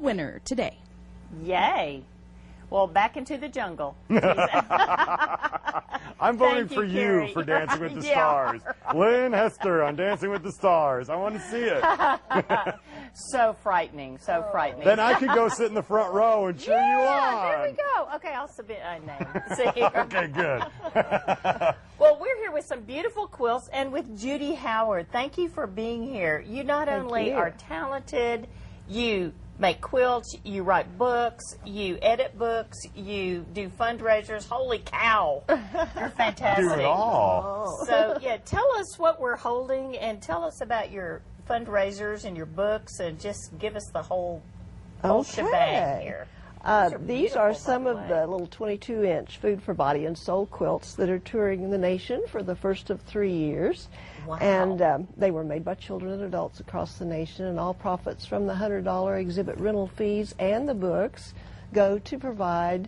winner today. Yay. Well, back into the jungle. I'm voting for you for Dancing with the Stars. Lynn Hester on Dancing with the Stars. I want to see it. So frightening, so frightening. Then I could go sit in the front row and cheer you on. There we go. Okay, I'll submit a name. See? Okay, good. Well, we're here with some beautiful quilts and with Judy Howard. Thank you for being here. You not only are talented, you make quilts, you write books, you edit books, you do fundraisers. Holy cow. You're fantastic. Do it all. So, yeah, tell us what we're holding and tell us about your fundraisers and your books and just give us the whole shebang here. These are some of the little 22-inch Food for Body and Soul quilts that are touring the nation for the first of 3 years. Wow. And they were made by children and adults across the nation, and all profits from the $100 exhibit rental fees and the books go to provide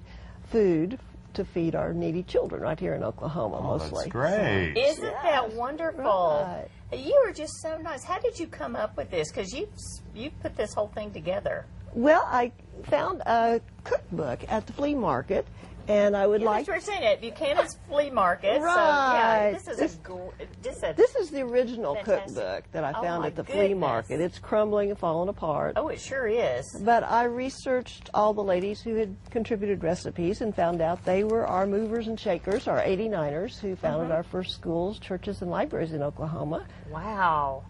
food to feed our needy children right here in Oklahoma, mostly. That's great. Isn't that wonderful? Right. You are just so nice. How did you come up with this? Because you put this whole thing together. Well, I found a cookbook at the flea market, and I would like... We're saying it, Buchanan's Flea Market. Right. So, yeah, this is the original cookbook that I found at the flea market. It's crumbling and falling apart. Oh, it sure is. But I researched all the ladies who had contributed recipes and found out they were our movers and shakers, our 89ers, who founded our first schools, churches, and libraries in Oklahoma. Wow.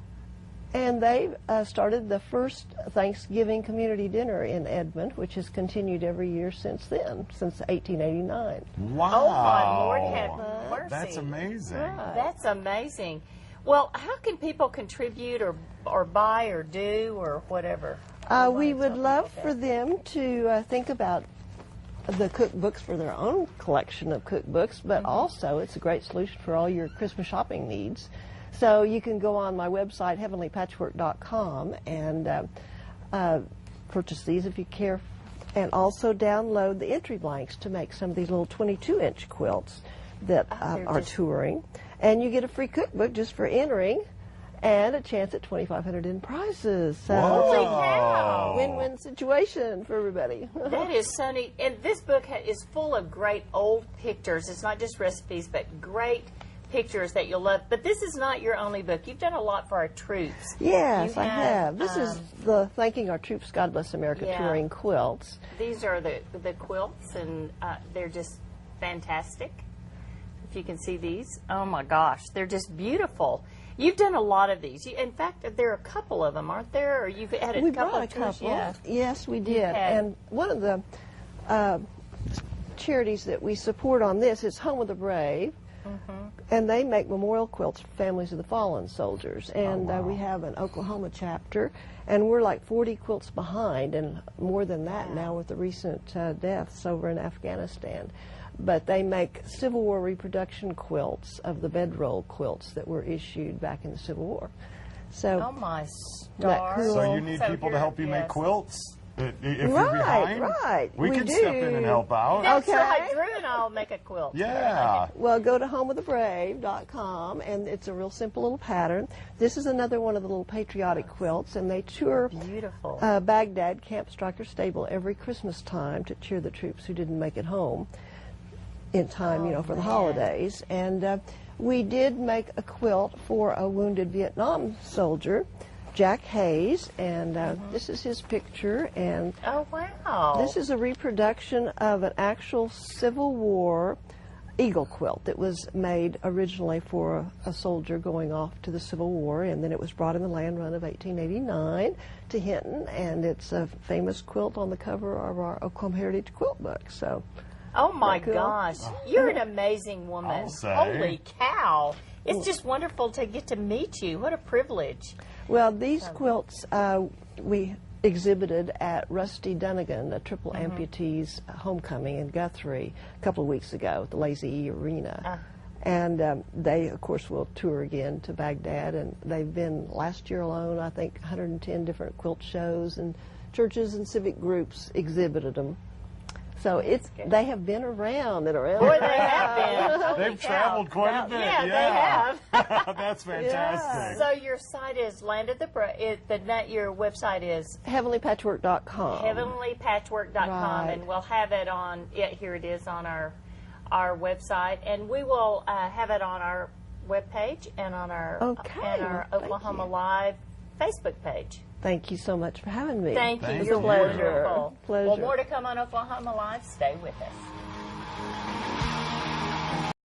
And they started the first Thanksgiving community dinner in Edmond, which has continued every year since then, since 1889. Wow. Oh, my Lord, have mercy. That's amazing. Right. That's amazing. Well, how can people contribute or buy or do or whatever? We would love for them to think about the cookbooks for their own collection of cookbooks, but also it's a great solution for all your Christmas shopping needs. So you can go on my website, heavenlypatchwork.com, and purchase these if you care, and also download the entry blanks to make some of these little 22-inch quilts that are touring. And you get a free cookbook just for entering, and a chance at $2,500 in prizes. So Holy cow! Win-win situation for everybody. That is so neat. And this book is full of great old pictures. It's not just recipes, but great pictures that you'll love. But this is not your only book. You've done a lot for our troops. Yes, I have. This is the Thanking Our Troops, God Bless America touring quilts. These are the quilts, and they're just fantastic. If you can see these. Oh, my gosh. They're just beautiful. You've done a lot of these. In fact, there are a couple of them, aren't there? Or you've added We a couple brought a of tours? couple. Yeah. Yes, we did. And one of the charities that we support on this is Home of the Brave. And they make memorial quilts for families of the fallen soldiers. And we have an Oklahoma chapter, and we're like 40 quilts behind, and more than that now with the recent deaths over in Afghanistan. But they make Civil War reproduction quilts of the bedroll quilts that were issued back in the Civil War. So, oh my stars. Cool? So you need people to help you make quilts? If you're behind, we can step in and help out. That's right. Drew and I'll make a quilt. Yeah. Well, go to homeofthebrave.com, and it's a real simple little pattern. This is another one of the little patriotic quilts, and they tour Baghdad Camp Stryker Stable every Christmas time to cheer the troops who didn't make it home in time, for the holidays. And we did make a quilt for a wounded Vietnam soldier, Jack Hayes, and this is his picture. And oh, wow. This is a reproduction of an actual Civil War eagle quilt that was made originally for a soldier going off to the Civil War, and then it was brought in the land run of 1889 to Hinton, and it's a famous quilt on the cover of our Oklahoma Heritage Quilt Book. So, oh my gosh, you're an amazing woman. I'll say. Holy cow. It's just wonderful to get to meet you. What a privilege. Well, these quilts we exhibited at Rusty Dunnigan, the triple amputees homecoming in Guthrie a couple of weeks ago at the Lazy E Arena. And they, of course, will tour again to Baghdad, and they've been, last year alone, I think 110 different quilt shows, and churches and civic groups exhibited them. So they have been around and around. Boy, they have been. Holy They've cow. traveled quite a bit. Yeah, they have. That's fantastic. So your site is your website is HeavenlyPatchwork.com. HeavenlyPatchwork.com, Right. and we'll have it on. Yeah, here it is on our website, and we will have it on our webpage and on our Oklahoma Live Facebook page. Thank you so much for having me. Thank you. Thank You're you. wonderful. Pleasure. Well, more to come on Oklahoma Live. Stay with us.